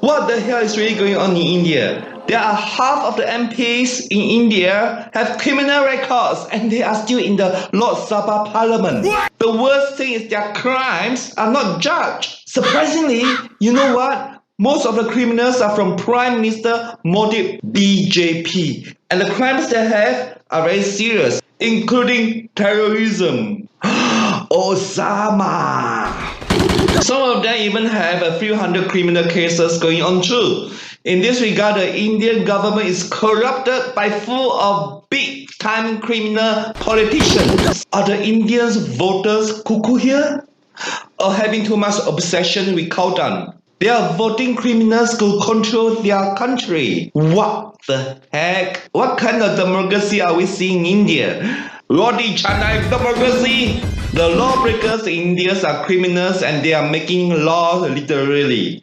What the hell is really going on in India? There are half of the MPs in India have criminal records and they are still in the Lok Sabha Parliament. What? The worst thing is their crimes are not judged. Surprisingly, you know what? Most of the criminals are from Prime Minister Modi BJP. And the crimes they have are very serious, including terrorism. Osama! Some of them even have a few hundred criminal cases going on too. In this regard, the Indian government is corrupted by full of big-time criminal politicians. Are the Indians voters cuckoo here? Or having too much obsession with countdown? They are voting criminals to control their country. What the heck? What kind of democracy are we seeing in India? Roti Canai democracy? The lawbreakers in India are criminals and they are making law literally.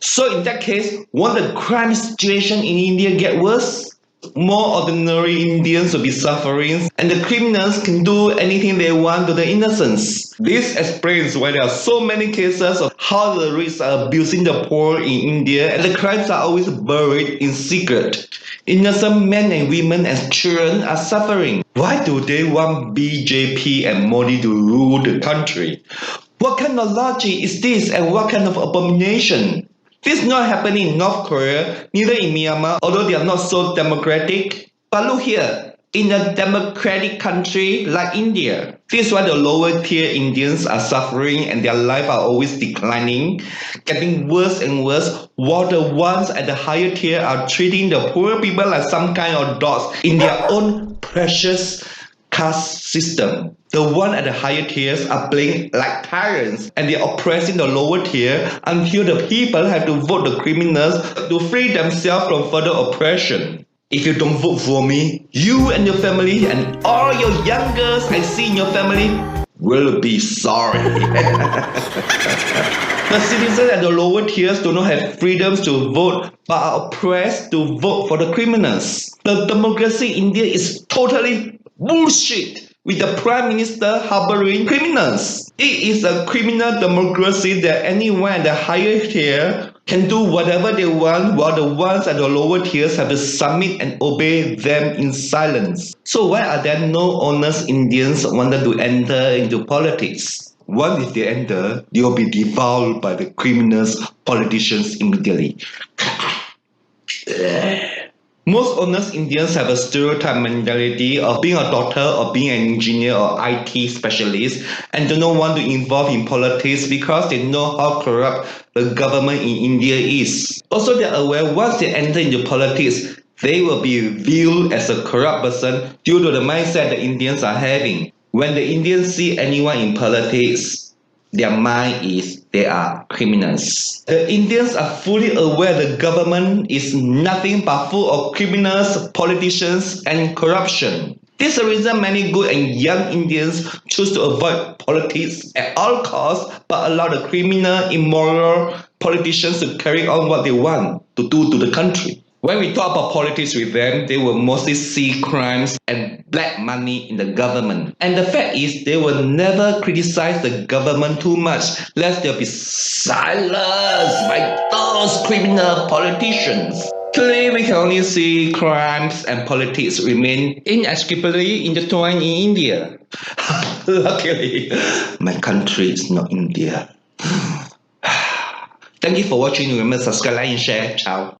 So in that case, won't the crime situation in India get worse? More ordinary Indians will be suffering and the criminals can do anything they want to the innocents. This explains why there are so many cases of how the rich are abusing the poor in India and the crimes are always buried in secret. Innocent men and women and children are suffering. Why do they want BJP and Modi to rule the country? What kind of logic is this and what kind of abomination? This is not happening in North Korea, neither in Myanmar, although they are not so democratic. But look here, in a democratic country like India, this is why the lower tier Indians are suffering and their lives are always declining, getting worse and worse, while the ones at the higher tier are treating the poor people like some kind of dogs in their own precious caste system. The one at the higher tiers are playing like tyrants and they are oppressing the lower tier until the people have to vote the criminals to free themselves from further oppression. If you don't vote for me, you and your family and all your young girls I see in your family will be sorry. The citizens at the lower tiers do not have freedoms to vote but are oppressed to vote for the criminals. The democracy in India is totally bullshit, with the Prime Minister harboring criminals. It is a criminal democracy that anyone at the higher tier can do whatever they want while the ones at the lower tiers have to submit and obey them in silence. So why are there no honest Indians wanted to enter into politics? Once if they enter, they will be devoured by the criminals, politicians immediately. Most honest Indians have a stereotype mentality of being a doctor or being an engineer or IT specialist and do not want to involve in politics because they know how corrupt the government in India is. Also, they are aware once they enter into politics, they will be viewed as a corrupt person due to the mindset the Indians are having. When the Indians see anyone in politics, their mind is they are criminals. The Indians are fully aware the government is nothing but full of criminals, politicians, and corruption. This is the reason many good and young Indians choose to avoid politics at all costs but allow the criminal, immoral politicians to carry on what they want to do to the country. When we talk about politics with them, they will mostly see crimes and black money in the government. And the fact is, they will never criticize the government too much, lest they'll be silenced by those criminal politicians. Clearly, we can only see crimes and politics remain inextricably intertwined in India. Luckily, my country is not India. Thank you for watching. Remember to subscribe, like, and share. Ciao.